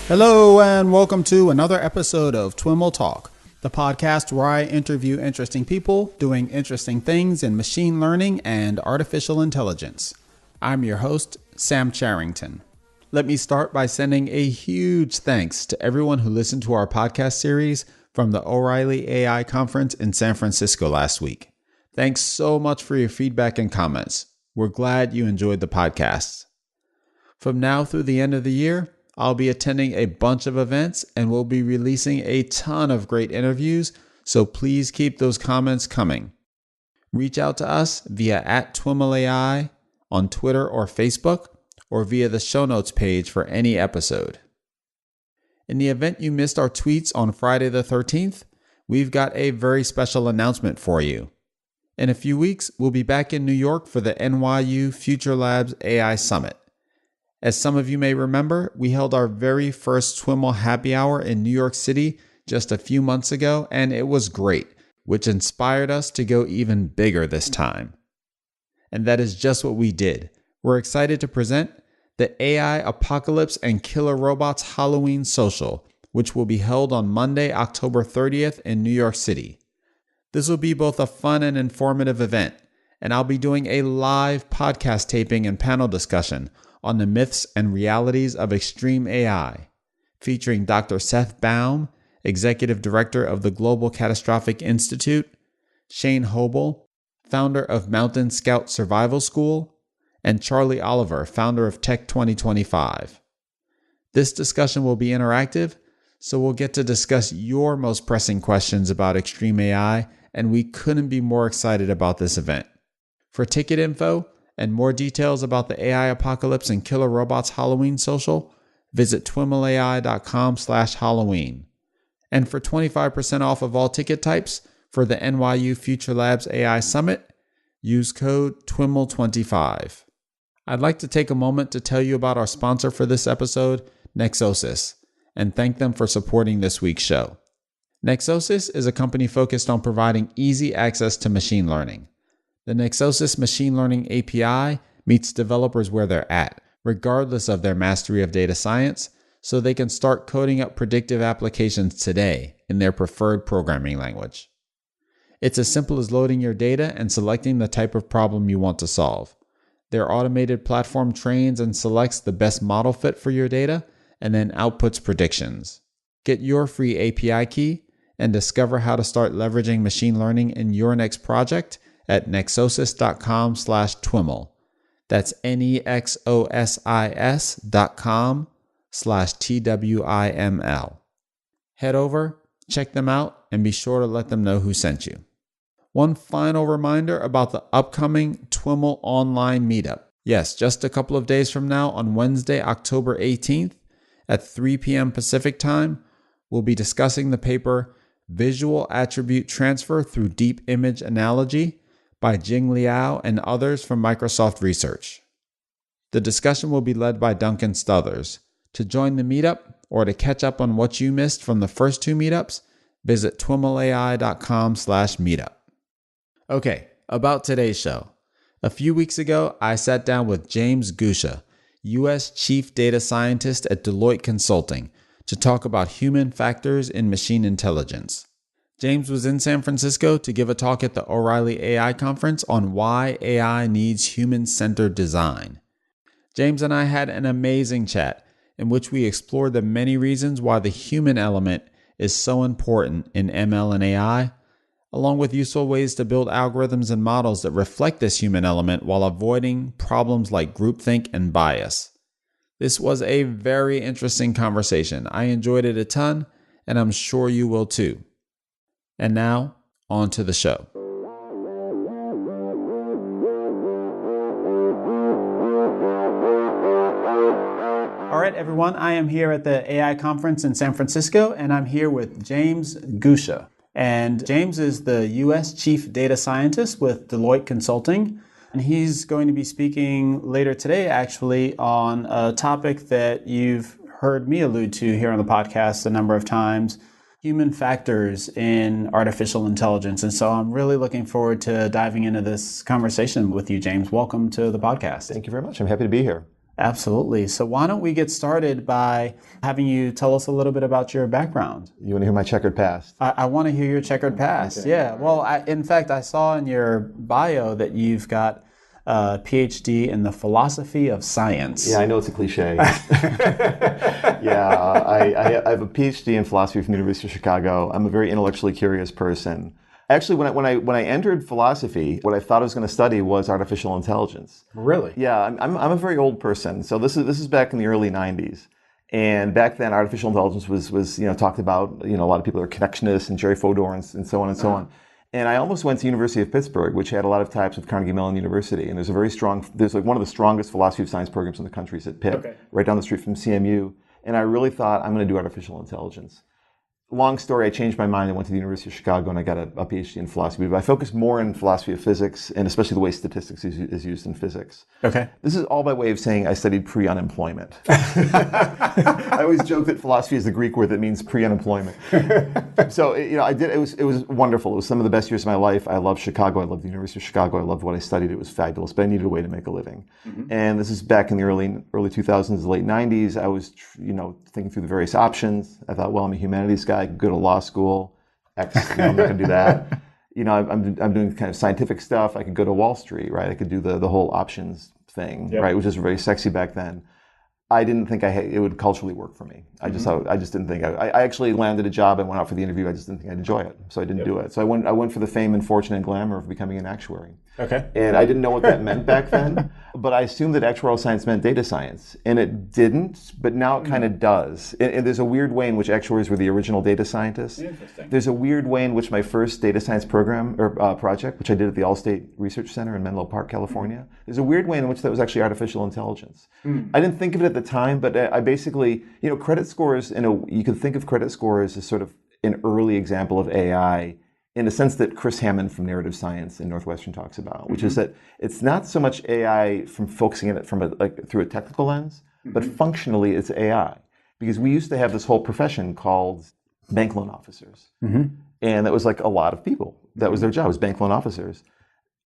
Hello and welcome to another episode of TWiML Talk, the podcast where I interview interesting people doing interesting things in machine learning and artificial intelligence. I'm your host, Sam Charrington. Let me start by sending a huge thanks to everyone who listened to our podcast series from the O'Reilly AI conference in San Francisco last week. Thanks so much for your feedback and comments. We're glad you enjoyed the podcast. From now through the end of the year, I'll be attending a bunch of events and we'll be releasing a ton of great interviews, so please keep those comments coming. Reach out to us via @TWiMLAI on Twitter or Facebook, or via the show notes page for any episode. In the event you missed our tweets on Friday the 13th, we've got a very special announcement for you. In a few weeks, we'll be back in New York for the NYU Future Labs AI Summit. As some of you may remember, we held our very first TWiML happy hour in New York City just a few months ago, and it was great, which inspired us to go even bigger this time. And that is just what we did. We're excited to present the AI Apocalypse and Killer Robots Halloween Social, which will be held on Monday, October 30th in New York City. This will be both a fun and informative event, and I'll be doing a live podcast taping and panel discussion on the myths and realities of extreme AI, featuring Dr. Seth Baum, Executive Director of the Global Catastrophic Institute, Shane Hobel, founder of Mountain Scout Survival School, and Charlie Oliver, founder of Tech 2025. This discussion will be interactive, so we'll get to discuss your most pressing questions about extreme AI, and we couldn't be more excited about this event. For ticket info and more details about the AI Apocalypse and Killer Robots Halloween Social, visit twimlai.com/Halloween. And for 25% off of all ticket types for the NYU Future Labs AI Summit, use code TWiML25. I'd like to take a moment to tell you about our sponsor for this episode, Nexosis, and thank them for supporting this week's show. Nexosis is a company focused on providing easy access to machine learning. The Nexosis Machine Learning API meets developers where they're at, regardless of their mastery of data science, so they can start coding up predictive applications today in their preferred programming language. It's as simple as loading your data and selecting the type of problem you want to solve. Their automated platform trains and selects the best model fit for your data and then outputs predictions. Get your free API key and discover how to start leveraging machine learning in your next project at nexosis.com/TWiML. That's nexosis.com/TWiML. Head over, check them out, and be sure to let them know who sent you. One final reminder about the upcoming TWiML online meetup. Yes, just a couple of days from now on Wednesday, October 18th at 3 p.m. Pacific time, we'll be discussing the paper Visual Attribute Transfer Through Deep Image Analogy by Jing Liao and others from Microsoft Research. The discussion will be led by Duncan Stothers. To join the meetup or to catch up on what you missed from the first two meetups, visit twimlai.com/meetup. Okay, about today's show. A few weeks ago, I sat down with James Guszcza, U.S. Chief Data Scientist at Deloitte Consulting, to talk about human factors in machine intelligence. James was in San Francisco to give a talk at the O'Reilly AI conference on why AI needs human-centered design. James and I had an amazing chat in which we explored the many reasons why the human element is so important in ML and AI, along with useful ways to build algorithms and models that reflect this human element while avoiding problems like groupthink and bias. This was a very interesting conversation. I enjoyed it a ton, and I'm sure you will too. And now, on to the show. All right, everyone, I am here at the AI conference in San Francisco, and I'm here with James Guszcza. And James is the U.S. Chief Data Scientist with Deloitte Consulting. And he's going to be speaking later today, actually, on a topic that you've heard me allude to here on the podcast a number of times, human factors in artificial intelligence. And so I'm really looking forward to diving into this conversation with you, James. Welcome to the podcast. Thank you very much. I'm happy to be here. Absolutely. So why don't we get started by having you tell us a little bit about your background? You want to hear my checkered past? I want to hear your checkered past. Okay. Yeah. Well, in fact, I saw in your bio that you've got a PhD in the philosophy of science. Yeah, I know it's a cliche. Yeah, I have a PhD in philosophy from the University of Chicago. I'm a very intellectually curious person. Actually, when I entered philosophy, what I thought I was going to study was artificial intelligence. Really? Yeah, I'm a very old person. So this is back in the early '90s, and back then artificial intelligence was talked about. A lot of people are connectionists and Jerry Fodor and so on and so on. And I almost went to University of Pittsburgh, which had a lot of ties with Carnegie Mellon University, and there's like one of the strongest philosophy of science programs in the country is at Pitt, right down the street from CMU. And I really thought I'm going to do artificial intelligence. Long story, I changed my mind. I went to the University of Chicago and I got a PhD in philosophy. But I focused more in philosophy of physics and especially the way statistics is used in physics. Okay. This is all by way of saying I studied pre-unemployment. I always joke that philosophy is the Greek word that means pre-unemployment. So I did. It was wonderful. It was some of the best years of my life. I loved Chicago. I loved the University of Chicago. I loved what I studied. It was fabulous. But I needed a way to make a living. Mm-hmm. And this is back in the early 2000s, late 90s. I was thinking through the various options. I thought, well, I'm a humanities guy. I could go to law school. I'm not going to do that. I'm doing kind of scientific stuff. I could go to Wall Street, right? I could do the whole options thing, right? Which was very sexy back then. I didn't think it would culturally work for me. I just didn't think I actually landed a job and went out for the interview. I just didn't think I'd enjoy it, so I didn't do it. So I went for the fame and fortune and glamour of becoming an actuary. Okay. And I didn't know what that meant back then, but I assumed that actuarial science meant data science, and it didn't. But now it kind of does. And there's a weird way in which actuaries were the original data scientists. Interesting. There's a weird way in which my first data science program or project, which I did at the Allstate Research Center in Menlo Park, California. There's a weird way in which that was actually artificial intelligence. I didn't think of it at the time, but I basically, credit scores, you could think of credit scores as sort of an early example of AI in a sense that Chris Hammond from Narrative Science in Northwestern talks about, which is that it's not so much AI from focusing on it from through a technical lens, but functionally it's AI. Because we used to have this whole profession called bank loan officers. And that was like a lot of people. That was their job, was bank loan officers.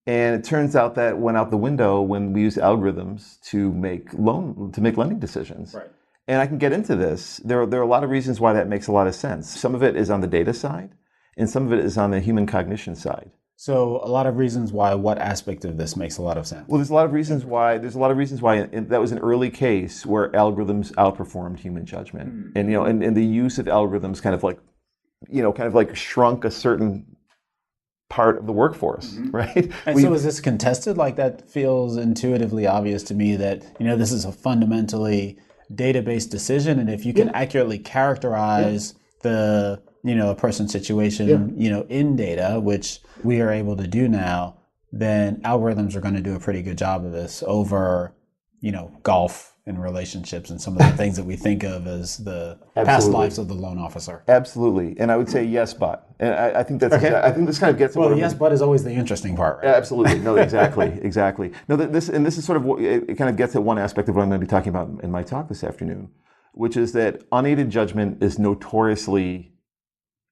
And it turns out that went out the window when we use algorithms to make lending decisions. Right. And I can get into this. There are a lot of reasons why that makes a lot of sense. Some of it is on the data side, and some of it is on the human cognition side. So a lot of reasons why what aspect of this makes a lot of sense? Well, there's a lot of reasons why that was an early case where algorithms outperformed human judgment. And and the use of algorithms kind of like shrunk a certain part of the workforce, right? And so is this contested? Like, that feels intuitively obvious to me that, this is a fundamentally database decision, and if you can accurately characterize the a person's situation in data, which we are able to do now, then algorithms are going to do a pretty good job of this over golf and relationships and some of the things that we think of as the past lives of the loan officer. Absolutely. And I would say yes, but. And I think that's I think this kind of gets well, yes, but is always the interesting part, right? Absolutely. No, exactly. No, this is sort of what it kind of gets at one aspect of what I'm going to be talking about in my talk this afternoon, which is that unaided judgment is notoriously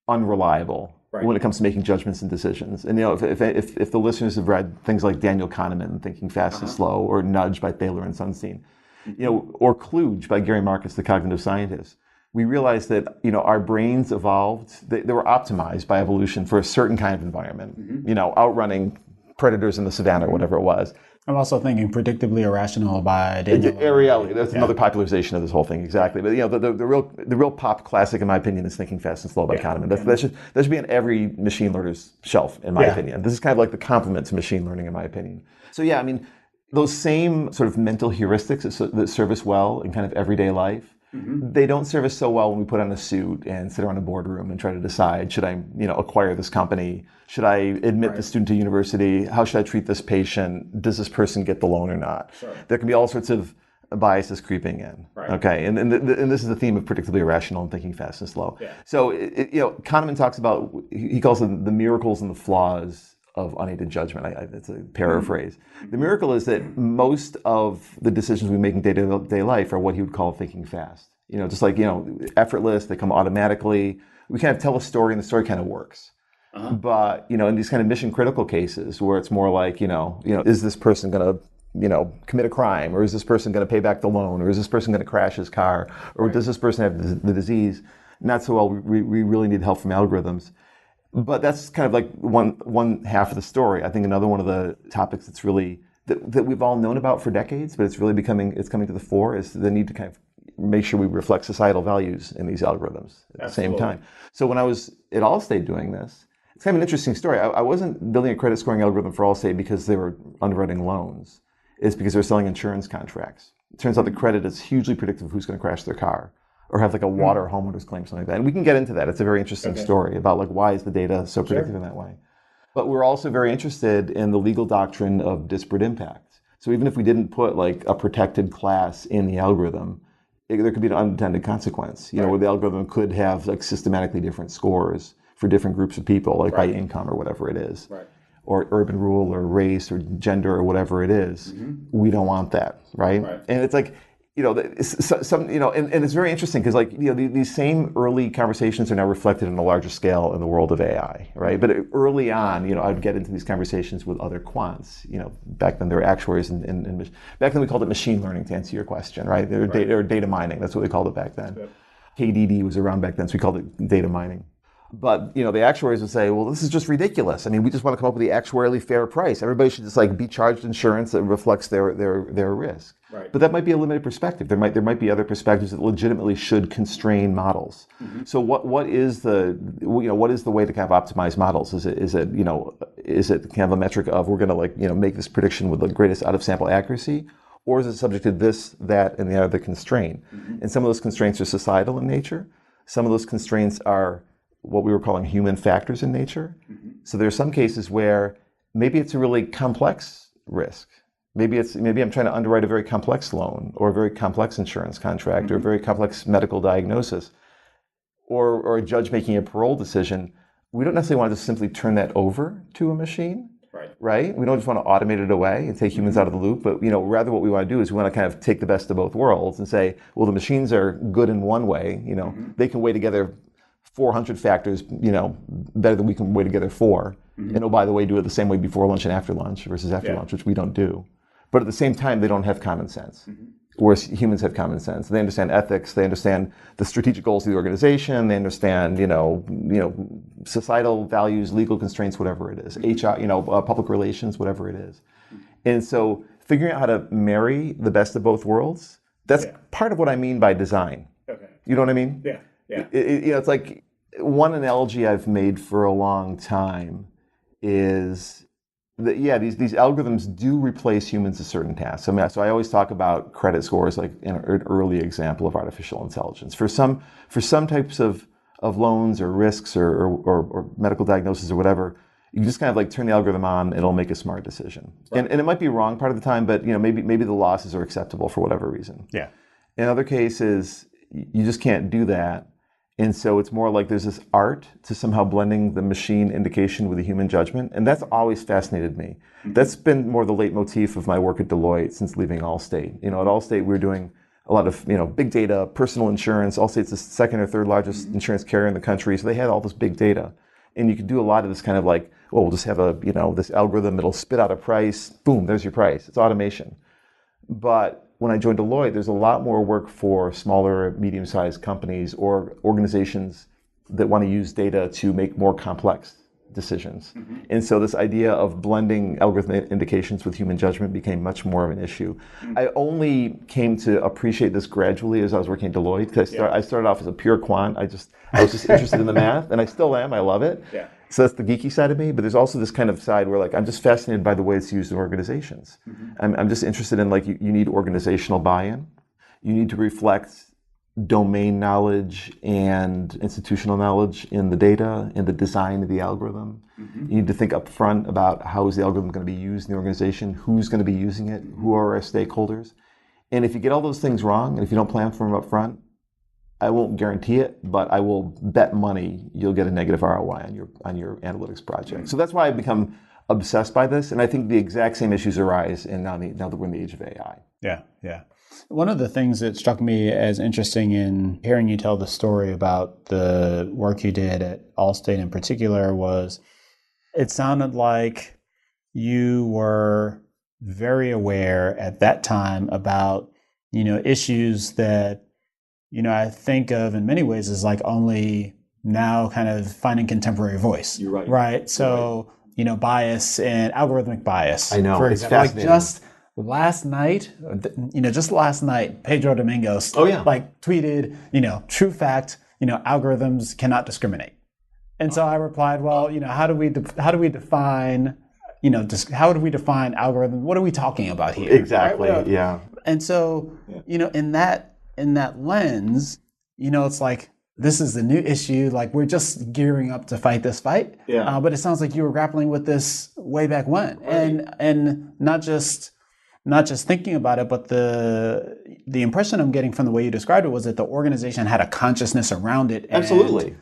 unreliable when it comes to making judgments and decisions. And if the listeners have read things like Daniel Kahneman, Thinking Fast and Slow, or Nudge by Thaler and Sunstein, or Kluge by Gary Marcus, the cognitive scientist, we realized that our brains evolved. They were optimized by evolution for a certain kind of environment. Outrunning predators in the savannah or whatever it was. I'm also thinking Predictably Irrational by Daniel Ariely. That's another popularization of this whole thing, exactly. But the real pop classic, in my opinion, is Thinking Fast and Slow by Kahneman. That should be on every machine learner's shelf, in my opinion. This is kind of like the complement to machine learning, in my opinion. So those same sort of mental heuristics that serve us well in kind of everyday life, they don't serve us so well when we put on a suit and sit around a boardroom and try to decide, should I, acquire this company? Should I admit this student to university? How should I treat this patient? Does this person get the loan or not? Sure. There can be all sorts of biases creeping in. Right. Okay, and this is the theme of Predictably Irrational and Thinking Fast and Slow. Yeah. So Kahneman talks about, he calls them the miracles and the flaws of unaided judgment. It's a paraphrase. The miracle is that most of the decisions we make in day-to-day life are what he would call thinking fast. Just like, effortless, they come automatically. we kind of tell a story and the story kind of works. But, in these kind of mission critical cases where it's more like, is this person going to, commit a crime, or is this person going to pay back the loan, or is this person going to crash his car, or does this person have the disease? Not so well. We really need help from algorithms. But that's kind of like one half of the story. I think another one of the topics that's really that we've all known about for decades, but it's coming to the fore, is the need to kind of make sure we reflect societal values in these algorithms at the same time. So when I was at Allstate doing this, it's kind of an interesting story. I wasn't building a credit scoring algorithm for Allstate because they were underwriting loans. It's because they're selling insurance contracts. It turns out the credit is hugely predictive of who's going to crash their car or have like a water or homeowner's claim, something like that. And we can get into that. It's a very interesting story about like why is the data so predictive in that way. But we're also very interested in the legal doctrine of disparate impact. So even if we didn't put like a protected class in the algorithm, there could be an unintended consequence, where the algorithm could have like systematically different scores for different groups of people, like by income or whatever it is, or urban, rural, or race, or gender, or whatever it is. We don't want that, right? And it's like, and it's very interesting because like, these same early conversations are now reflected on a larger scale in the world of AI, right? But early on, I'd get into these conversations with other quants. Back then there were actuaries and back then we called it machine learning, to answer your question, right? They were data mining. That's what we called it back then. KDD was around back then, so we called it data mining. But, the actuaries would say, well, this is just ridiculous. I mean, we just want to come up with the actuarially fair price. Everybody should just like be charged insurance that reflects their risk. But that might be a limited perspective. There might be other perspectives that legitimately should constrain models. So what is the way to kind of optimize models? Is it kind of a metric of we're going to make this prediction with the greatest out of sample accuracy? Or is it subject to this, that, and the other constraint? And some of those constraints are societal in nature. Some of those constraints are what we were calling human factors in nature. So there are some cases where maybe it's a really complex risk. Maybe I'm trying to underwrite a very complex loan, or a very complex insurance contract, or a very complex medical diagnosis, or a judge making a parole decision. We don't necessarily want to just simply turn that over to a machine. Right? We don't just want to automate it away and take humans out of the loop, but rather what we want to do is we want to kind of take the best of both worlds and say, well, the machines are good in one way. They can weigh together 400 factors, better than we can weigh together 4. And oh, by the way, do it the same way before lunch and after lunch versus after lunch, which we don't do. But at the same time, they don't have common sense. Whereas humans have common sense. They understand ethics. They understand the strategic goals of the organization. They understand, societal values, legal constraints, whatever it is. HR, public relations, whatever it is. And so, figuring out how to marry the best of both worlds, that's part of what I mean by design. You know what I mean? It's like one analogy I've made for a long time is that, these algorithms do replace humans in certain tasks. So I always talk about credit scores like an early example of artificial intelligence. For some types of loans or risks or medical diagnosis or whatever, you just kind of like turn the algorithm on and it'll make a smart decision. And it might be wrong part of the time, but maybe the losses are acceptable for whatever reason. In other cases, you just can't do that. And so it's more like there's this art to somehow blending the machine indication with the human judgment. And that's always fascinated me. That's been more the leitmotif of my work at Deloitte since leaving Allstate. At Allstate, we were doing a lot of, big data, personal insurance. Allstate's the second or third largest insurance carrier in the country. So they had all this big data. And you could do a lot of this kind of like, well, we'll just have this algorithm. It'll spit out a price. Boom, there's your price. It's automation. But when I joined Deloitte, there's a lot more work for smaller, medium-sized companies or organizations that want to use data to make more complex decisions. And so this idea of blending algorithmic indications with human judgment became much more of an issue. I only came to appreciate this gradually as I was working at Deloitte, because I started off as a pure quant. I was just interested in the math, and I still am. I love it. So that's the geeky side of me, but there's also this kind of side where like I'm just fascinated by the way it's used in organizations. I'm just interested in like you need organizational buy-in. You need to reflect domain knowledge and institutional knowledge in the data, in the design of the algorithm. You need to think up front about how is the algorithm going to be used in the organization, who's going to be using it, who are our stakeholders. And if you get all those things wrong, and if you don't plan for them up front, I won't guarantee it, but I will bet money you'll get a negative ROI on your analytics project. So that's why I've become obsessed by this. And I think the exact same issues arise now that we're in the age of AI. Yeah, yeah. One of the things that struck me as interesting in hearing you tell the story about the work you did at Allstate in particular was it sounded like you were very aware at that time about, issues that, I think of in many ways as like only now kind of finding contemporary voice. You're right. Right. So, bias and algorithmic bias. I know. For It's example, fascinating. Last night, Pedro Domingos, tweeted, true fact, algorithms cannot discriminate. And so I replied, well, how do we define, how do we define algorithm? What are we talking about here? Exactly. Right? Yeah. And so, in that lens, it's like, this is the new issue. Like, we're just gearing up to fight this fight. Yeah. But it sounds like you were grappling with this way back when, right. and not just thinking about it, but the impression I'm getting from the way you described it was that the organization had a consciousness around it. Absolutely.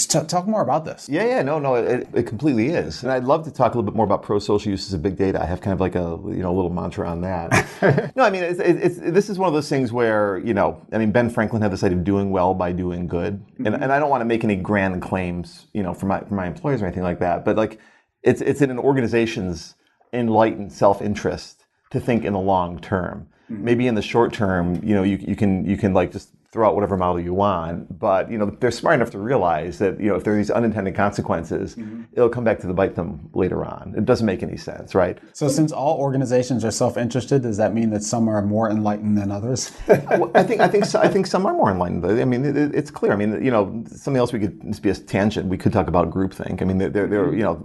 Talk more about this. Yeah, no, it completely is. And I'd love to talk a little bit more about pro-social uses of big data. I have kind of like a little mantra on that. No, I mean, this is one of those things where, Ben Franklin had this idea of doing well by doing good. Mm-hmm. And I don't want to make any grand claims, for my employers or anything like that. But like, it's in an organization's enlightened self-interest to think in the long term. Mm-hmm. Maybe in the short term, you can like just throw out whatever model you want, but they're smart enough to realize that if there are these unintended consequences, mm-hmm. it'll come back to bite them later on. It doesn't make any sense, right? So since all organizations are self-interested, does that mean that some are more enlightened than others? I think some are more enlightened. I mean, it's clear. I mean, something else this be a tangent. We could talk about groupthink. I mean,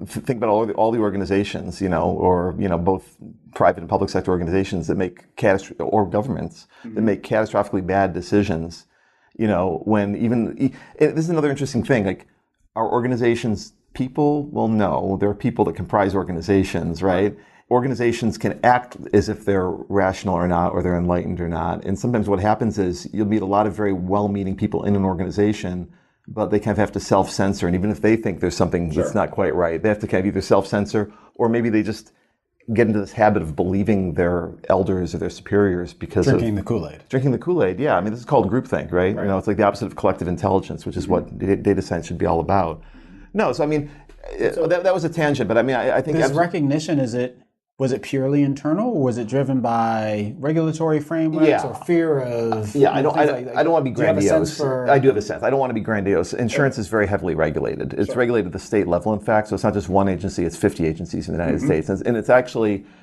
think about all the organizations, or both private and public sector organizations that make or governments mm-hmm. that make catastrophically bad decisions. When this is another interesting thing. Like, are organizations people? Well, no, there are people that comprise organizations, right? Organizations can act as if they're rational or not, or they're enlightened or not. And sometimes what happens is you'll meet a lot of very well-meaning people in an organization, but they kind of have to self-censor. And even if they think there's something sure. that's not quite right, they have to kind of either self-censor, or maybe they just get into this habit of believing their elders or their superiors because drinking the Kool-Aid. Drinking the Kool-Aid, yeah. I mean, this is called groupthink, right? It's like the opposite of collective intelligence, which is mm-hmm. what data science should be all about. No, so I mean, that was a tangent, but I mean, I think... This recognition, was it purely internal, or was it driven by regulatory frameworks or fear of... I don't want to be grandiose. I do have a sense. I don't want to be grandiose. Insurance is very heavily regulated. It's regulated at the state level, in fact, so it's not just one agency, it's 50 agencies in the United mm-hmm. States. And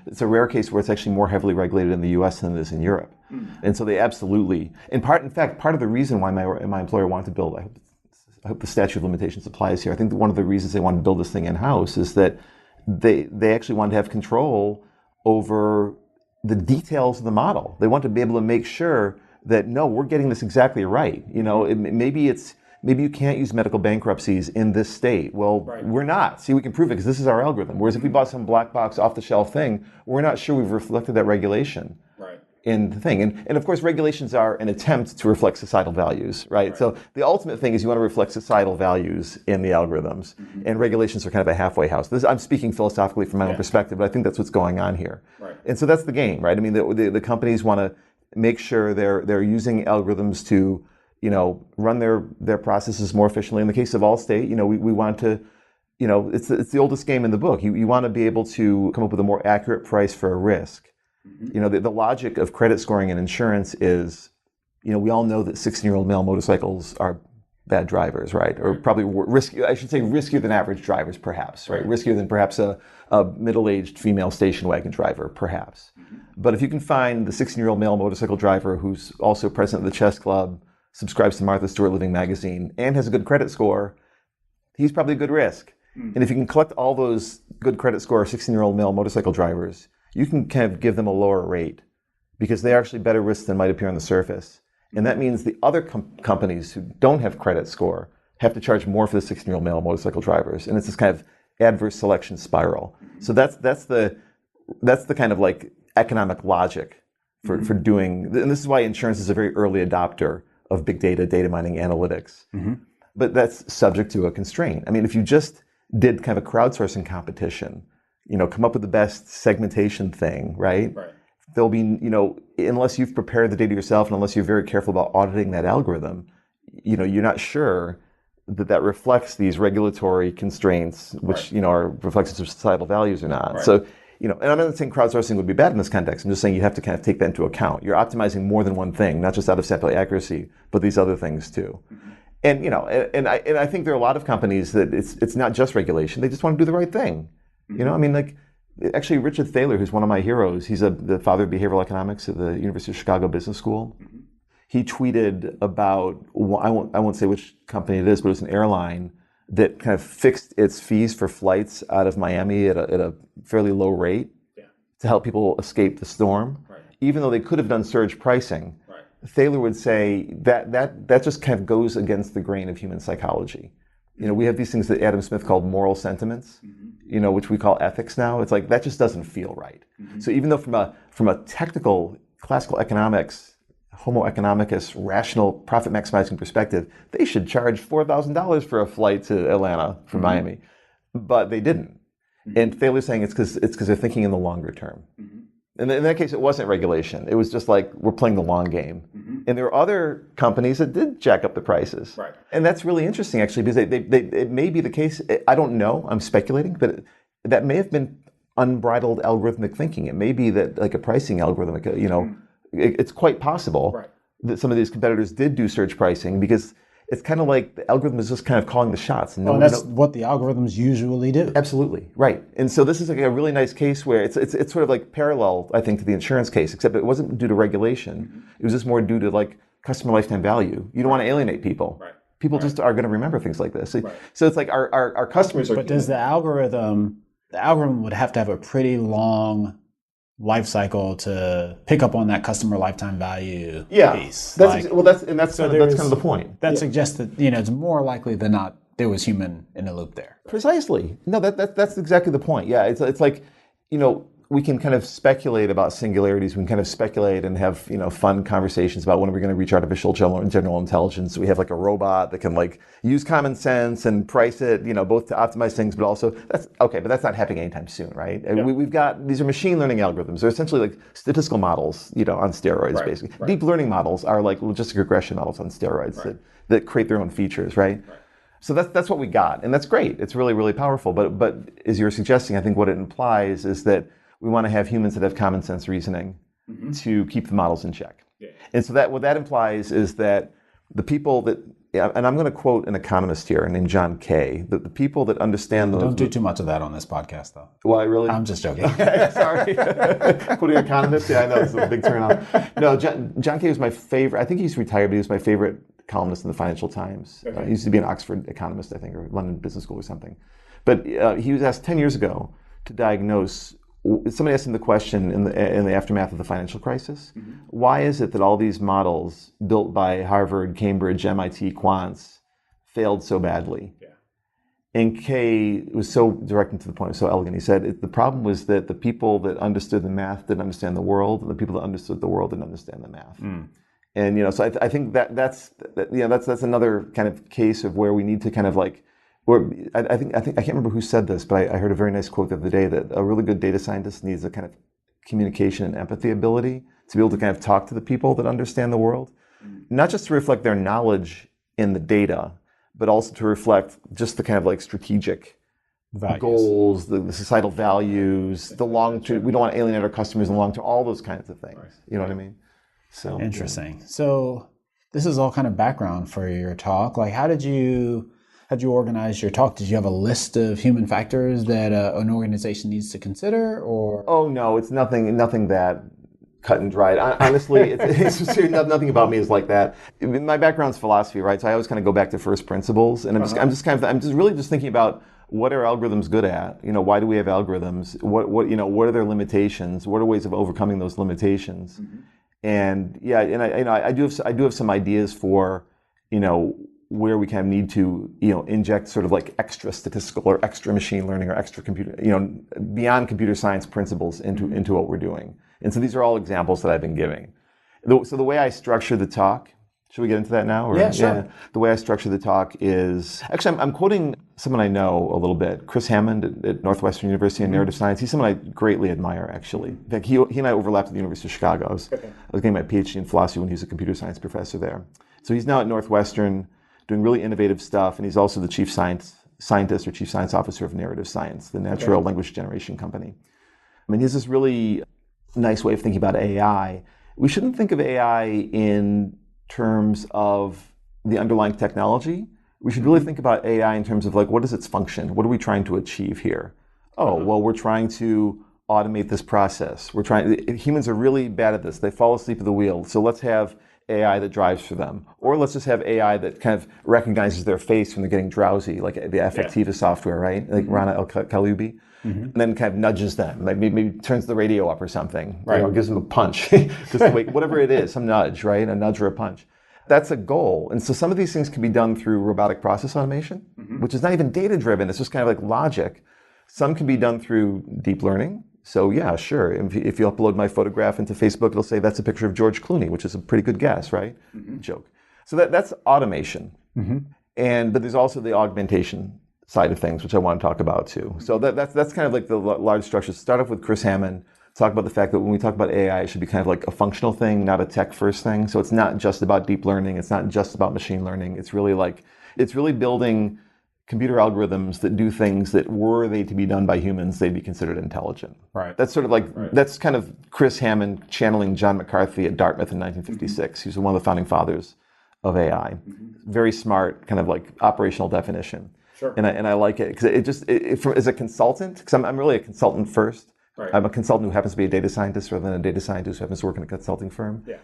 it's a rare case where it's actually more heavily regulated in the US than it is in Europe. Mm-hmm. And so they absolutely... In fact, part of the reason why my employer wanted to build... I hope the statute of limitations applies here. I think that one of the reasons they wanted to build this thing in-house is that they actually wanted to have control over the details of the model. They want to be able to make sure that, no, we're getting this exactly right. Maybe you can't use medical bankruptcies in this state. Well, right. We're not. See, we can prove it because this is our algorithm. Whereas if we bought some black box off-the-shelf thing, we're not sure we've reflected that regulation. Right. In the thing. And of course, regulations are an attempt to reflect societal values, right? So the ultimate thing is you want to reflect societal values in the algorithms, mm-hmm. and regulations are kind of a halfway house. I'm speaking philosophically from my own perspective, but I think that's what's going on here. Right. And so that's the game, right? I mean, the companies want to make sure they're using algorithms to, run their processes more efficiently. In the case of Allstate, we want to, it's the oldest game in the book. You want to be able to come up with a more accurate price for a risk. Mm-hmm. The logic of credit scoring in insurance is, we all know that 16-year-old male motorcycles are bad drivers, right? Or probably riskier than average drivers, perhaps, right? Riskier than perhaps a middle-aged female station wagon driver, perhaps. Mm-hmm. But if you can find the 16-year-old male motorcycle driver who's also president of the chess club, subscribes to Martha Stewart Living magazine, and has a good credit score, he's probably a good risk. Mm-hmm. And if you can collect all those good credit score 16-year-old male motorcycle drivers, you can kind of give them a lower rate because they're actually better risks than might appear on the surface. And that means the other companies who don't have credit score have to charge more for the 16-year-old male motorcycle drivers. And it's this kind of adverse selection spiral. So that's the kind of like economic logic for doing, and this is why insurance is a very early adopter of big data, data mining, analytics. Mm-hmm. But that's subject to a constraint. I mean, if you just did kind of a crowdsourcing competition, come up with the best segmentation thing, right? Right. There'll be, unless you've prepared the data yourself and unless you're very careful about auditing that algorithm, you're not sure that reflects these regulatory constraints, which, are reflections of societal values or not. Right. So, and I'm not saying crowdsourcing would be bad in this context. I'm just saying you have to kind of take that into account. You're optimizing more than one thing, not just out of sample accuracy, but these other things too. Mm-hmm. And, and I think there are a lot of companies that it's not just regulation. They just want to do the right thing. Mm-hmm. Actually, Richard Thaler, who's one of my heroes, he's the father of behavioral economics at the University of Chicago Business School. Mm-hmm. He tweeted about, I won't say which company it is, but it was an airline that kind of fixed its fees for flights out of Miami at a fairly low rate to help people escape the storm. Right. Even though they could have done surge pricing, Thaler would say that just kind of goes against the grain of human psychology. We have these things that Adam Smith called moral sentiments, mm-hmm. Which we call ethics now. It's like that just doesn't feel right. Mm-hmm. So even though from a technical classical economics, Homo economicus, rational profit maximizing perspective, they should charge $4,000 for a flight to Atlanta from mm-hmm. Miami, but they didn't. Mm-hmm. And Thaler's saying it's because they're thinking in the longer term. Mm-hmm. And in that case, it wasn't regulation. It was just like we're playing the long game. Mm-hmm. And there were other companies that did jack up the prices. Right. And that's really interesting, actually, because it may be the case. I don't know. I'm speculating, but that may have been unbridled algorithmic thinking. It may be that like a pricing algorithm, it's quite possible that some of these competitors did do surge pricing because it's kind of like the algorithm is just kind of calling the shots. And that's what the algorithms usually do. Absolutely, right. And so this is like a really nice case where it's sort of like parallel, I think, to the insurance case, except it wasn't due to regulation. Mm-hmm. It was just more due to like customer lifetime value. You don't want to alienate people. Right. People just are going to remember things like this. So it's like our customers are... But does the algorithm would have to have a pretty long life cycle to pick up on that customer lifetime value piece. That's kind of the point. That suggests that it's more likely than not there was human in the loop there. Precisely. No, that's exactly the point. Yeah, it's like we can kind of speculate about singularities. We can kind of speculate and have fun conversations about when are we going to reach artificial general intelligence. We have like a robot that can like use common sense and price it, both to optimize things, but also that's okay. But that's not happening anytime soon, right? Yeah. We've got these are machine learning algorithms. They're essentially like statistical models, on steroids, basically. Right. Deep learning models are like logistic regression models on steroids that create their own features, right? So that's what we got, and that's great. It's really, really powerful. But as you're suggesting, I think what it implies is that we want to have humans that have common sense reasoning mm-hmm. to keep the models in check. Yeah. And so what that implies is that the people that, and I'm going to quote an economist here named John Kay, that the people that understand those... Don't do too much of that on this podcast, though. Well, I'm just joking. Sorry. Quoting economist? Yeah, I know, it's a big turn on. No, John Kay was my favorite. I think he's retired, but he was my favorite columnist in the Financial Times. Okay. He used to be an Oxford economist, I think, or London Business School or something. But he was asked 10 years ago to diagnose... Somebody asked him the question in the aftermath of the financial crisis, mm-hmm. why is it that all these models built by Harvard, Cambridge, MIT quants failed so badly? Yeah. And Kay was so direct and to the point, so elegant. He said the problem was that the people that understood the math didn't understand the world, and the people that understood the world didn't understand the math. Mm. And so I think that's another kind of case of where we need to kind of like. I can't remember who said this, but I heard a very nice quote the other day that a really good data scientist needs a kind of communication and empathy ability to be able to kind of talk to the people that understand the world, not just to reflect their knowledge in the data, but also to reflect just the kind of like strategic values. Goals, the societal values, the long term. We don't want to alienate our customers in the long term. All those kinds of things. Right. You know what I mean? So interesting. Yeah. So this is all kind of background for your talk. Like, how'd you organize your talk? Did you have a list of human factors that an organization needs to consider, or? Oh no, it's nothing that cut and dried. Honestly, it's nothing about me is like that. My background's philosophy, right? So I always kind of go back to first principles, and I'm just really thinking about what are algorithms good at? Why do we have algorithms? What are their limitations? What are ways of overcoming those limitations? Mm-hmm. And I do have some ideas for where we kind of need to, inject sort of like extra statistical or extra machine learning or extra computer, beyond computer science principles into what we're doing. And so these are all examples that I've been giving. So the way I structure the talk, should we get into that now? Yeah, sure. Yeah, the way I structure the talk is, actually I'm quoting someone I know a little bit, Chris Hammond at Northwestern University in narrative science. He's someone I greatly admire, actually. In fact, he and I overlapped at the University of Chicago. I was getting my PhD in philosophy when he was a computer science professor there. So he's now at Northwestern doing really innovative stuff, and he's also the chief scientist or chief science officer of Narrative Science, the natural language generation company. I mean, he has this really nice way of thinking about AI. We shouldn't think of AI in terms of the underlying technology. We should really think about AI in terms of like, what is its function? What are we trying to achieve here? Oh, well, we're trying to automate this process. Humans are really bad at this. They fall asleep at the wheel. So let's have AI that drives for them. Or let's just have AI that kind of recognizes their face when they're getting drowsy, like the Affectiva software, right? Like Rana El-Kaloubi. And then kind of nudges them, like maybe turns the radio up or something, right? Or gives them a punch, just whatever it is, some nudge, right? A nudge or a punch. That's a goal. And so some of these things can be done through robotic process automation, which is not even data-driven. It's just kind of like logic. Some can be done through deep learning. So yeah, sure. If you upload my photograph into Facebook, it'll say that's a picture of George Clooney, which is a pretty good guess, right? Joke. So that's automation. But there's also the augmentation side of things, which I want to talk about too. So that's kind of like the large structures. Start off with Chris Hammond. Talk about the fact that when we talk about AI, it should be kind of like a functional thing, not a tech-first thing. So it's not just about deep learning. It's not just about machine learning. It's really building computer algorithms that do things that were they to be done by humans, they'd be considered intelligent. Right. That's sort of like, that's kind of Chris Hammond channeling John McCarthy at Dartmouth in 1956. He was one of the founding fathers of AI. Very smart, kind of like operational definition. Sure. And I like it because as a consultant, because I'm really a consultant first. Right. I'm a consultant who happens to be a data scientist rather than a data scientist who happens to work in a consulting firm. Yeah.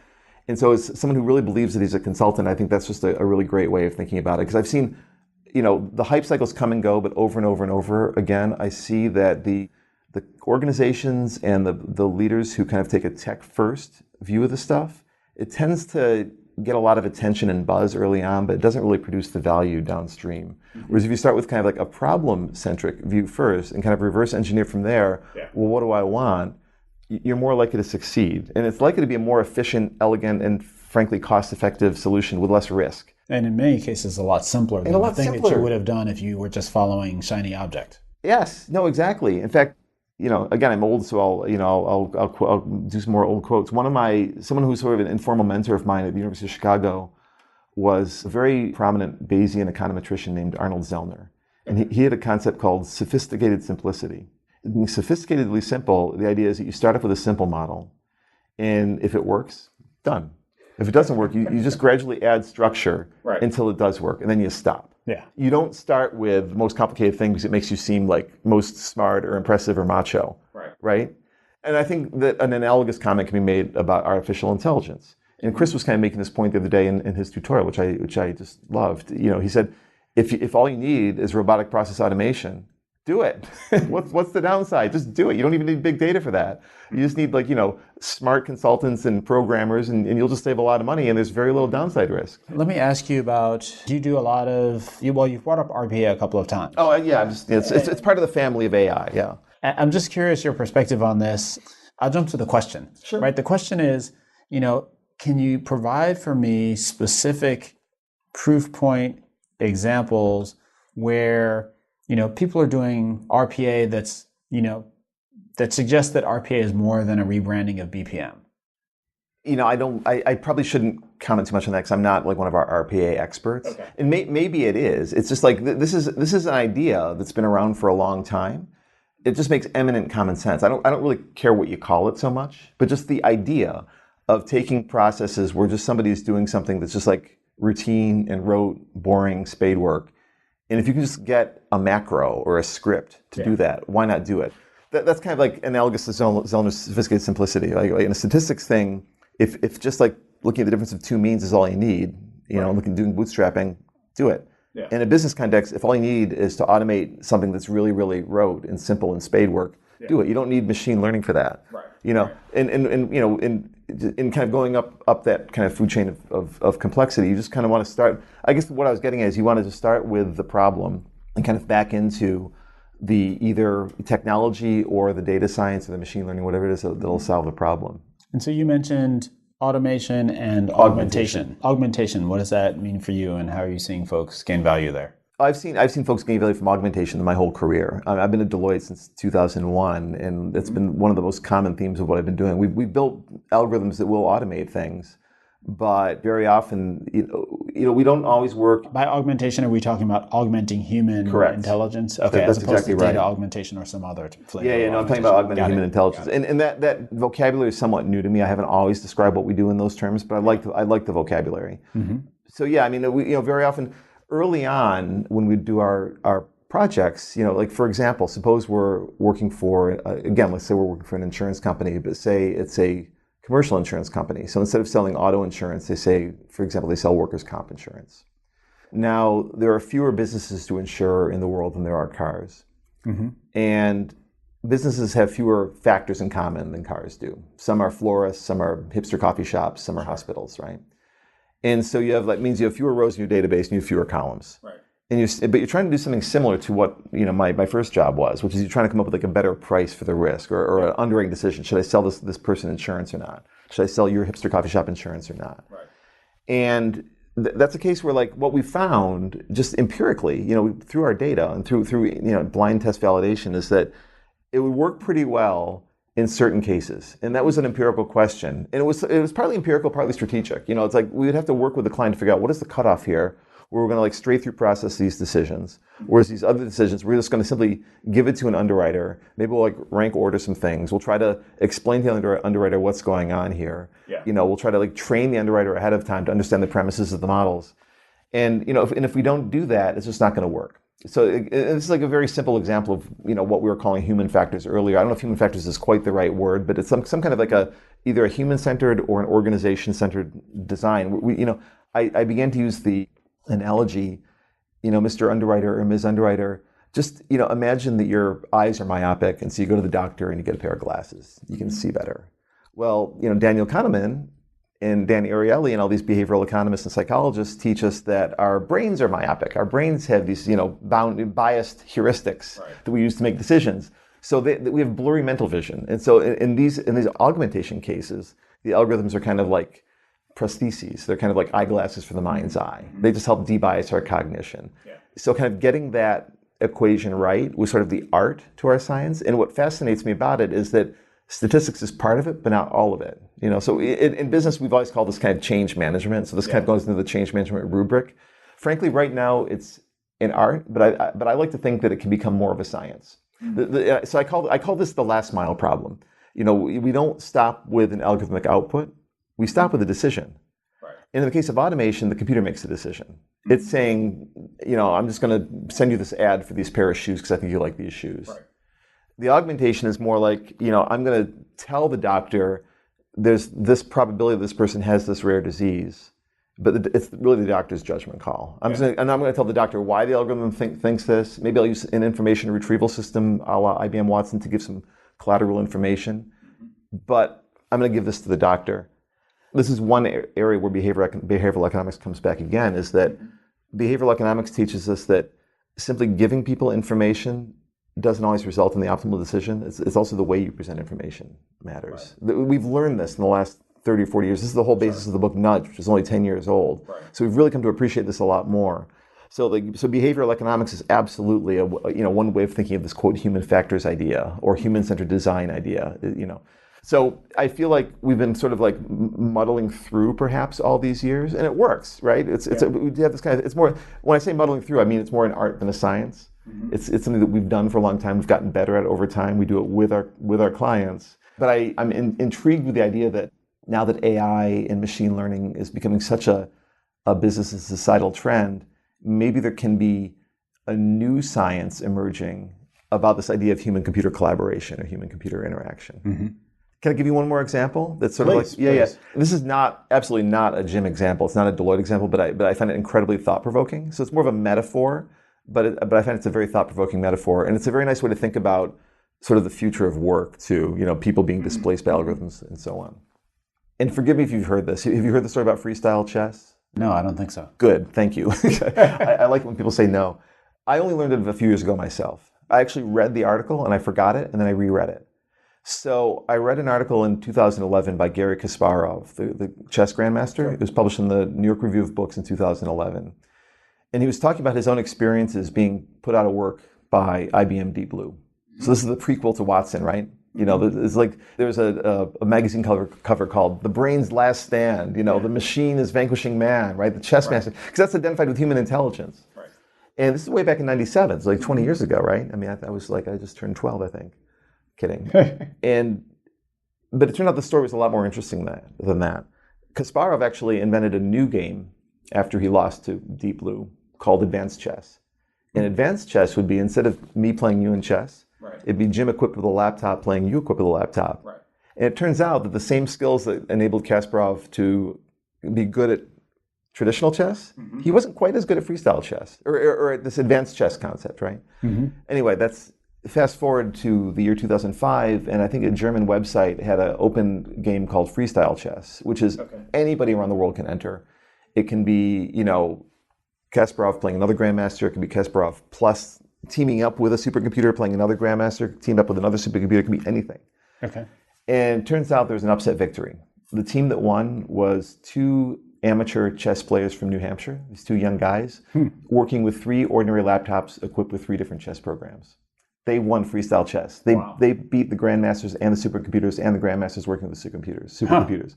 And so as someone who really believes that he's a consultant, I think that's just a really great way of thinking about it. Because I've seen, the hype cycles come and go, but over and over and over again, I see that the organizations and the leaders who kind of take a tech-first view of the stuff, it tends to get a lot of attention and buzz early on, but it doesn't really produce the value downstream. Whereas if you start with kind of like a problem-centric view first and kind of reverse engineer from there, well, what do I want? You're more likely to succeed. And it's likely to be a more efficient, elegant, and frankly cost-effective solution with less risk. And in many cases, a lot simpler than the thing that you would have done if you were just following shiny object. Yes, no, exactly. In fact, again, I'm old, so I'll do some more old quotes. Someone who's sort of an informal mentor of mine at the University of Chicago was a very prominent Bayesian econometrician named Arnold Zellner. And he had a concept called sophisticated simplicity. Being sophisticatedly simple, the idea is that you start off with a simple model, and if it works, done. If it doesn't work, you just gradually add structure until it does work, and then you stop. Yeah. You don't start with the most complicated thing because it makes you seem like most smart or impressive or macho. Right? And I think that an analogous comment can be made about artificial intelligence. And Chris was kind of making this point the other day in his tutorial, which I just loved. He said, if all you need is robotic process automation, do it. What's the downside? Just do it. You don't even need big data for that. You just need smart consultants and programmers, and you'll just save a lot of money, and there's very little downside risk. Let me ask you about, do you do a lot of, you've brought up RPA a couple of times. Oh, yeah. It's part of the family of AI, yeah. I'm just curious your perspective on this. I'll jump to the question. Sure. Right? The question is, can you provide for me specific proof point examples where people are doing RPA that's, that suggests that RPA is more than a rebranding of BPM? I probably shouldn't comment too much on that because I'm not like one of our RPA experts. Okay. And maybe it is. It's just like, this is an idea that's been around for a long time. It just makes eminent common sense. I don't really care what you call it so much, but just the idea of taking processes where just somebody's doing something that's just like routine and rote, boring spade work. And if you can just get a macro or a script to do that, why not do it? That's kind of like analogous to Zellner's sophisticated simplicity. Like in a statistics thing, if just like looking at the difference of two means is all you need, doing bootstrapping, do it. Yeah. In a business context, if all you need is to automate something that's really, really rote and simple and spade work, do it. You don't need machine learning for that. Right. In kind of going up that kind of food chain of complexity, you just kind of want to start. I guess what I was getting at is you wanted to start with the problem and kind of back into the either technology or the data science or the machine learning, whatever it is that'll solve the problem. And so you mentioned automation and augmentation. Augmentation, what does that mean for you, and how are you seeing folks gain value there? I've seen folks gain value from augmentation my whole career. I've been at Deloitte since 2001, and it's been one of the most common themes of what I've been doing. We've built algorithms that will automate things, but very often, we don't always work. By augmentation, are we talking about augmenting human intelligence? Okay, that's as opposed exactly to data right. augmentation or some other flavor. Yeah, no, I'm talking about augmenting human intelligence, and that vocabulary is somewhat new to me. I haven't always described what we do in those terms, but I like the vocabulary. Mm-hmm. So yeah, I mean, very often. Early on, when we do our projects, like for example, suppose we're working for, again, let's say we're working for an insurance company, but say it's a commercial insurance company. So instead of selling auto insurance, they say, for example, they sell workers' comp insurance. Now, there are fewer businesses to insure in the world than there are cars. Mm-hmm. And businesses have fewer factors in common than cars do. Some are florists, some are hipster coffee shops, some are hospitals, right? And so means you have fewer rows in your database and you have fewer columns. Right. But you're trying to do something similar to what my first job was, which is you're trying to come up with like a better price for the risk or an underwriting decision. Should I sell this person insurance or not? Should I sell your hipster coffee shop insurance or not? Right. And that's a case where like what we found just empirically, through our data and through blind test validation is that it would work pretty well in certain cases. And that was an empirical question. And it was partly empirical, partly strategic. It's like we would have to work with the client to figure out what is the cutoff here, where we're going to like straight through process these decisions. Whereas these other decisions, we're just going to simply give it to an underwriter. Maybe we'll like rank order some things. We'll try to explain to the underwriter what's going on here. Yeah. We'll try to like train the underwriter ahead of time to understand the premises of the models. And if we don't do that, it's just not going to work. So this is like a very simple example of what we were calling human factors earlier. I don't know if human factors is quite the right word, but it's some kind of like either a human-centered or an organization-centered design. I began to use the analogy, Mr. Underwriter or Ms. Underwriter. Just imagine that your eyes are myopic, and so you go to the doctor and you get a pair of glasses. You can see better. Well, Daniel Kahneman and Dan Ariely and all these behavioral economists and psychologists teach us that our brains are myopic. Our brains have these, biased heuristics that we use to make decisions. So we have blurry mental vision. And so in these augmentation cases, the algorithms are kind of like prostheses. They're kind of like eyeglasses for the mind's eye. They just help debias our cognition. Yeah. So kind of getting that equation right was sort of the art to our science. And what fascinates me about it is that statistics is part of it, but not all of it. So in business, we've always called this kind of change management. So this kind of goes into the change management rubric. Frankly, right now it's an art, but I like to think that it can become more of a science. Mm-hmm. So I call this the last mile problem. We don't stop with an algorithmic output. We stop with a decision. Right. And in the case of automation, the computer makes a decision. Mm-hmm. It's saying, I'm just going to send you this ad for these pair of shoes because I think you like these shoes. Right. The augmentation is more like, I'm going to tell the doctor there's this probability that this person has this rare disease, but it's really the doctor's judgment call. I'm going to tell the doctor why the algorithm thinks this. Maybe I'll use an information retrieval system a la IBM Watson to give some collateral information, but I'm going to give this to the doctor. This is one area where behavioral economics comes back again, is that behavioral economics teaches us that simply giving people information doesn't always result in the optimal decision. It's also the way you present information matters. Right. We've learned this in the last 30 or 40 years. This is the whole basis of the book Nudge, which is only 10 years old. Right. So we've really come to appreciate this a lot more. So behavioral economics is absolutely one way of thinking of this quote human factors idea or human-centered design idea. So I feel like we've been sort of like muddling through perhaps all these years, and it works, right? We have this kind of, it's more, when I say muddling through, I mean it's more an art than a science. Mm-hmm. It's something that we've done for a long time. We've gotten better at it over time. We do it with our clients. But I'm intrigued with the idea that now that AI and machine learning is becoming such a business and societal trend, maybe there can be a new science emerging about this idea of human-computer collaboration or human-computer interaction. Mm-hmm. Can I give you one more example? That's sort of like, yeah. This is absolutely not a Jim example. It's not a Deloitte example, but I find it incredibly thought-provoking. So it's more of a metaphor, but I find it's a very thought-provoking metaphor, and it's a very nice way to think about sort of the future of work too. People being displaced by algorithms and so on. And forgive me if you've heard this. Have you heard the story about Freestyle Chess? No, I don't think so. Good, thank you. I like it when people say no. I only learned it a few years ago myself. I actually read the article and I forgot it, and then I reread it. So I read an article in 2011 by Garry Kasparov, the chess grandmaster. It was published in the New York Review of Books in 2011. And he was talking about his own experiences being put out of work by IBM Deep Blue. So this is the prequel to Watson, right? It's like there's a magazine cover called "The Brain's Last Stand." The machine is vanquishing man, right? The chess master, because that's identified with human intelligence. Right. And this is way back in '97, it's like 20 years ago, right? I mean, I was like, I just turned 12, I think. Kidding. But it turned out the story was a lot more interesting than that. Kasparov actually invented a new game after he lost to Deep Blue called Advanced Chess. And Advanced Chess would be, instead of me playing you in chess, it'd be Jim equipped with a laptop playing you equipped with a laptop. Right. And it turns out that the same skills that enabled Kasparov to be good at traditional chess, he wasn't quite as good at freestyle chess, or at this advanced chess concept, right? Anyway, that's fast forward to the year 2005, and I think a German website had an open game called Freestyle Chess, which is anybody around the world can enter. It can be, Kasparov playing another grandmaster. It can be Kasparov plus teaming up with a supercomputer, playing another grandmaster, teamed up with another supercomputer. It can be anything. Okay. And it turns out there was an upset victory. The team that won was 2 amateur chess players from New Hampshire, these 2 young guys, working with 3 ordinary laptops equipped with 3 different chess programs. They won freestyle chess. They beat the grandmasters and the supercomputers and the grandmasters working with the supercomputers.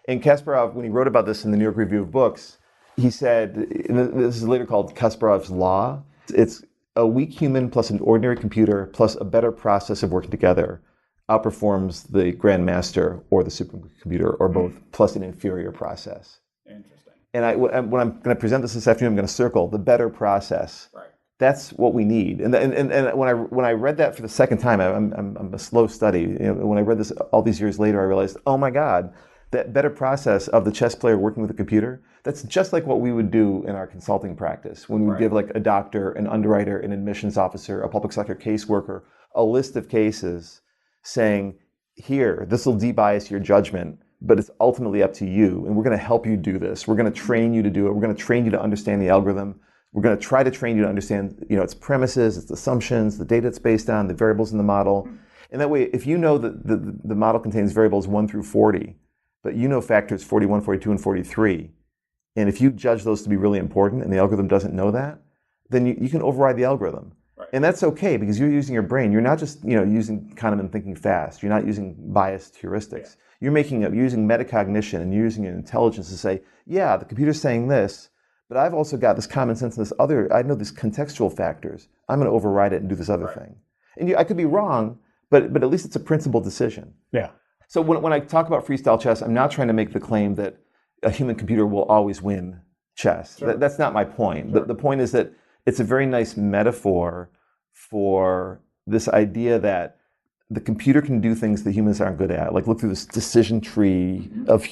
And Kasparov, when he wrote about this in the New York Review of Books, he said, and this is later called Kasparov's Law, it's a weak human plus an ordinary computer plus a better process of working together outperforms the grandmaster or the supercomputer or both plus an inferior process. Interesting. And when I'm going to present this afternoon, I'm going to circle the better process. Right. That's what we need. And when I read that for the second time, I'm a slow study. When I read this all these years later, I realized, oh my God, that better process of the chess player working with a computer, that's just like what we would do in our consulting practice when we give like a doctor, an underwriter, an admissions officer, a public sector caseworker, a list of cases saying, here, this will debias your judgment, but it's ultimately up to you. And we're going to help you do this. We're going to train you to do it. We're going to train you to understand the algorithm. We're going to try to train you to understand, its premises, its assumptions, the data it's based on, the variables in the model. And that way, if you know that the model contains variables 1 through 40, but you know factors 41, 42, and 43, and if you judge those to be really important and the algorithm doesn't know that, then you can override the algorithm. Right. And that's okay because you're using your brain. You're not just using Kahneman thinking fast. You're not using biased heuristics. Yeah. You're using metacognition and you're using your intelligence to say, yeah, the computer's saying this, but I've also got this common sense and this other, I know these contextual factors. I'm going to override it and do this other thing. And I could be wrong, but at least it's a principled decision. Yeah. So when I talk about freestyle chess, I'm not trying to make the claim that a human computer will always win chess. Sure. That's not my point. Sure. The point is that it's a very nice metaphor for this idea that the computer can do things that humans aren't good at, like look through this decision tree of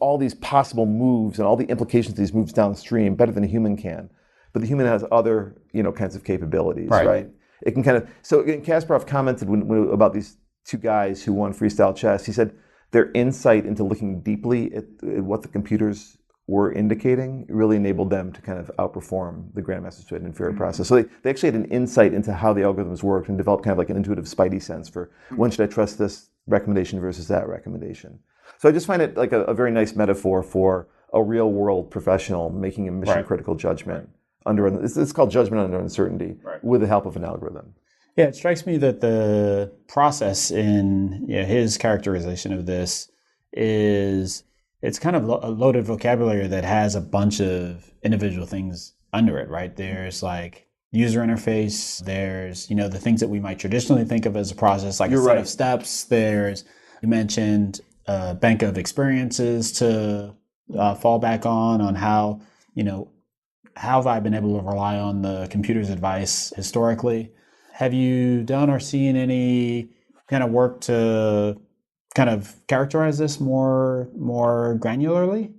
all these possible moves and all the implications of these moves downstream better than a human can. But the human has other kinds of capabilities, right? It can so Kasparov commented about these 2 guys who won freestyle chess. He said their insight into looking deeply at what the computers were indicating really enabled them to kind of outperform the grandmasters who had an inferior process. So they actually had an insight into how the algorithms worked and developed kind of like an intuitive spidey sense for when should I trust this recommendation versus that recommendation. So I just find it like a very nice metaphor for a real world professional making a mission critical judgment under, it's called judgment under uncertainty with the help of an algorithm. Yeah, it strikes me that the process in his characterization of this is it's kind of a loaded vocabulary that has a bunch of individual things under it, right? There's like user interface, there's, the things that we might traditionally think of as a process, like a set of steps. You mentioned a bank of experiences to fall back on how, how have I been able to rely on the computer's advice historically? Have you done or seen any kind of work to kind of characterize this more granularly?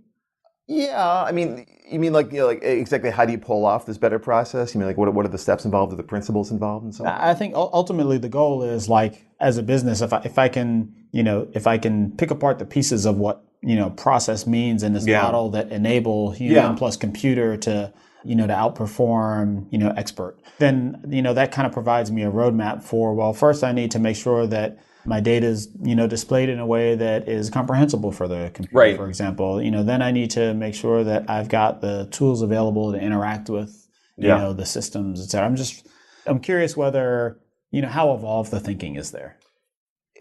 Yeah, I mean, you mean like exactly how do you pull off this better process? You mean like what are the steps involved, or the principles involved, and so on? I think ultimately the goal is like as a business, if I can pick apart the pieces of what process means in this model that enable human plus computer to to outperform, expert. Then, that kind of provides me a roadmap for, well, first I need to make sure that my data is, displayed in a way that is comprehensible for the computer, for example. Then I need to make sure that I've got the tools available to interact with, the systems, et cetera. I'm curious whether, how evolved the thinking is there.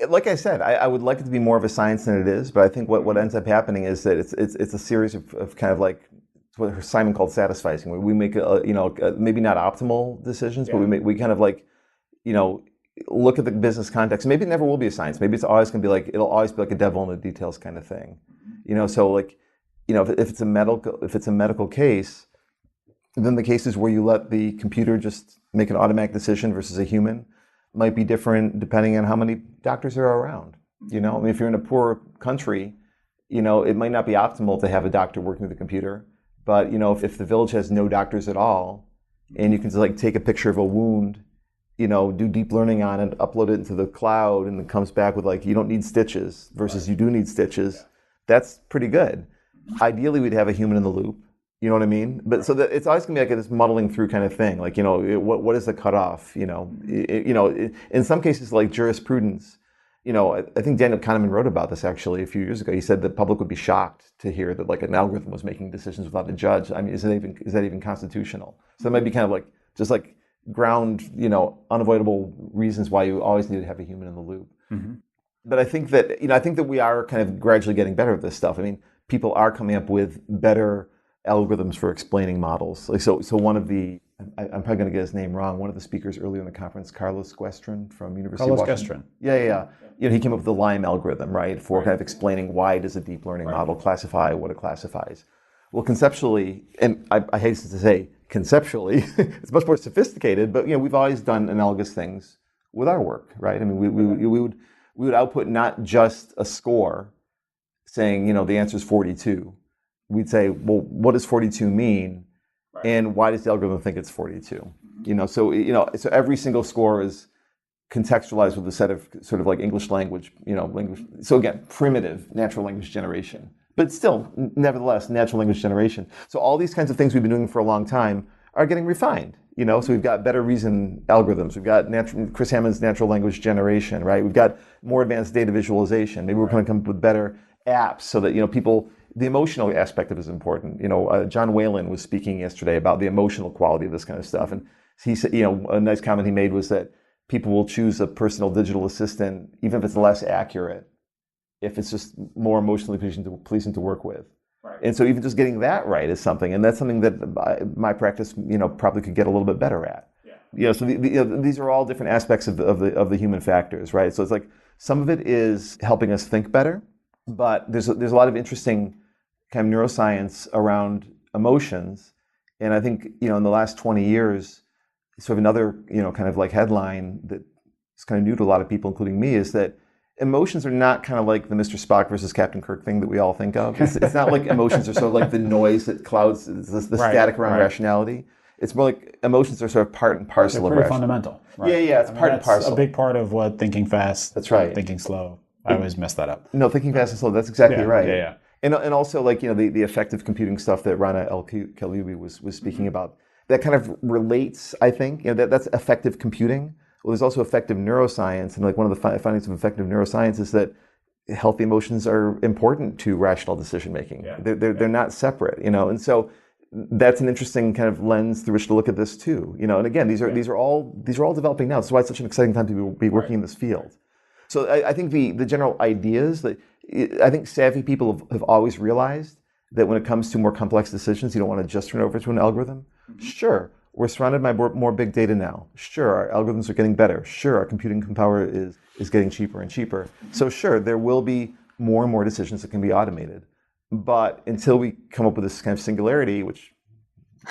Like I said, I would like it to be more of a science than it is, but I think what ends up happening is that it's a series of kind of like what Simon called satisficing, where we make maybe not optimal decisions, but we kind of like, look at the business context. Maybe it never will be a science. Maybe it's always going to be like, it'll always be like a devil in the details kind of thing. So like, if it's a medical case, then the cases where you let the computer just make an automatic decision versus a human might be different depending on how many doctors are around. I mean, if you're in a poor country, it might not be optimal to have a doctor working with the computer. But, if the village has no doctors at all, and you can just like take a picture of a wound, do deep learning on it, upload it into the cloud, and it comes back with like, you don't need stitches versus you do need stitches. That's pretty good. Ideally, we'd have a human in the loop. You know what I mean? But so that it's always going to be like this muddling through kind of thing. Like, what is the cutoff? In some cases, like jurisprudence, I think Daniel Kahneman wrote about this actually a few years ago. He said the public would be shocked to hear that like an algorithm was making decisions without a judge. I mean, is that even constitutional? So that might be kind of like just like ground, unavoidable reasons why you always need to have a human in the loop. Mm-hmm. But I think that we are kind of gradually getting better at this stuff. I mean, people are coming up with better algorithms for explaining models. Like so one of the, I'm probably going to get his name wrong, one of the speakers earlier in the conference, Carlos Guszcza from University of Washington. Yeah. He came up with the LIME algorithm, right, for kind of explaining why does a deep learning model classify what it classifies. Well, conceptually, and I hasten to say conceptually, it's much more sophisticated, but we've always done analogous things with our work, right? I mean, we would output not just a score saying, the answer is 42. We'd say, well, what does 42 mean? Right. And why does the algorithm think it's 42? So every single score is contextualized with a set of sort of like English language, language. So again, primitive natural language generation, but still, nevertheless, natural language generation. So all these kinds of things we've been doing for a long time are getting refined. So we've got better reason algorithms. We've got Chris Hammond's natural language generation, right? We've got more advanced data visualization. Maybe we're going to come up with better apps so that people. The emotional aspect of it is important. John Whalen was speaking yesterday about the emotional quality of this kind of stuff, and he said, a nice comment he made was that people will choose a personal digital assistant even if it's less accurate, if it's just more emotionally pleasing to work with. Right. And so even just getting that right is something, and that's something that my practice, probably could get a little bit better at. Yeah. So these are all different aspects of the human factors, right? So it's like some of it is helping us think better, but there's a lot of interesting kind of neuroscience around emotions. And I think, in the last 20 years, sort of another, kind of like headline that is kind of new to a lot of people, including me, is that emotions are not kind of like the Mr. Spock versus Captain Kirk thing that we all think of. It's not like emotions are sort of like the noise that clouds the static around rationality. It's more like emotions are sort of part and parcel of rationality. They're pretty fundamental. Right? Yeah, it's part and parcel. A big part of what thinking fast, that's right. Thinking slow. I always mess that up. No, thinking fast and slow, that's exactly right. Yeah. And also, like, the effective computing stuff that Rana El-Kaloubi was speaking about, that kind of relates, I think, that's effective computing. Well, there's also effective neuroscience, and like one of the findings of effective neuroscience is that healthy emotions are important to rational decision making. Yeah. They're not separate, and so that's an interesting kind of lens through which to look at this too. And again, these are all developing now. That's why it's such an exciting time to be working in this field. So I think the general ideas that I think savvy people have always realized that when it comes to more complex decisions, you don't want to just turn it over to an algorithm. Mm-hmm. Sure, we're surrounded by more big data now. Sure, our algorithms are getting better. Sure, our computing power is getting cheaper and cheaper. So sure, there will be more and more decisions that can be automated. But until we come up with this kind of singularity, which,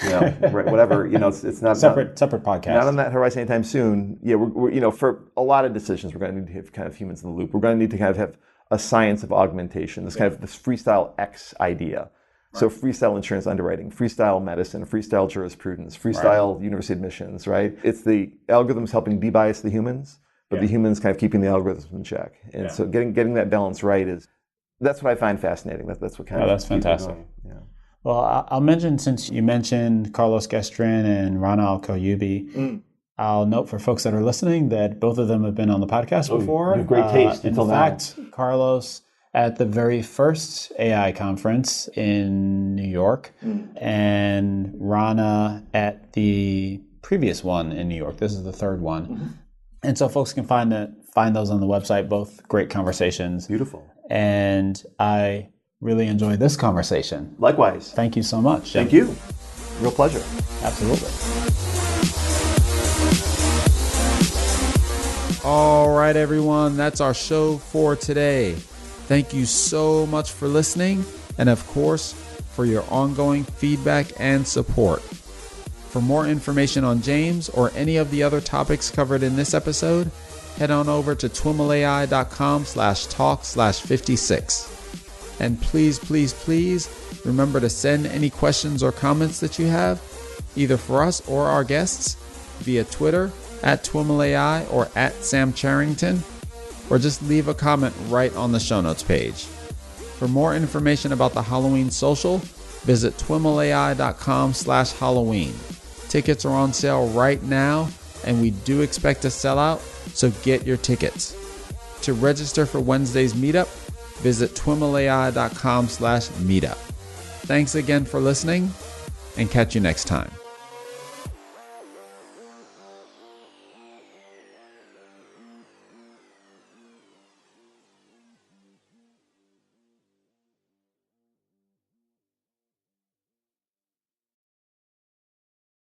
whatever, it's not separate podcast. Not on that horizon anytime soon. Yeah, we're for a lot of decisions, we're going to need to have kind of humans in the loop. We're going to need to kind of have a science of augmentation, this kind of this freestyle X idea. Right. So freestyle insurance underwriting, freestyle medicine, freestyle jurisprudence, freestyle university admissions, right? It's the algorithms helping debias the humans, but the humans kind of keeping the algorithms in check. And so getting that balance right that's what I find fascinating. That's what kind of that's fantastic. Yeah. Well, I'll mention, since you mentioned Carlos Gestrin and Rana Al-Koyubi, I'll note for folks that are listening that both of them have been on the podcast before. You have great taste in until fact, now. Carlos at the very first AI conference in New York, and Rana at the previous one in New York. This is the third one. And so folks can find those on the website, both great conversations. Beautiful. And I really enjoyed this conversation. Likewise. Thank you so much, Jim. Thank you. Real pleasure. Absolutely. All right, everyone. That's our show for today. Thank you so much for listening, and of course, for your ongoing feedback and support. For more information on James or any of the other topics covered in this episode, head on over to twimlai.com/talk/56. And please, please, please remember to send any questions or comments that you have, either for us or our guests, via Twitter @TWiMLAI or @SamCharrington, or just leave a comment right on the show notes page. For more information about the Halloween social, visit twimlai.com/Halloween. Tickets are on sale right now, and we do expect to sell out, so get your tickets. To register for Wednesday's meetup, visit twimlai.com/meetup. Thanks again for listening, and catch you next time.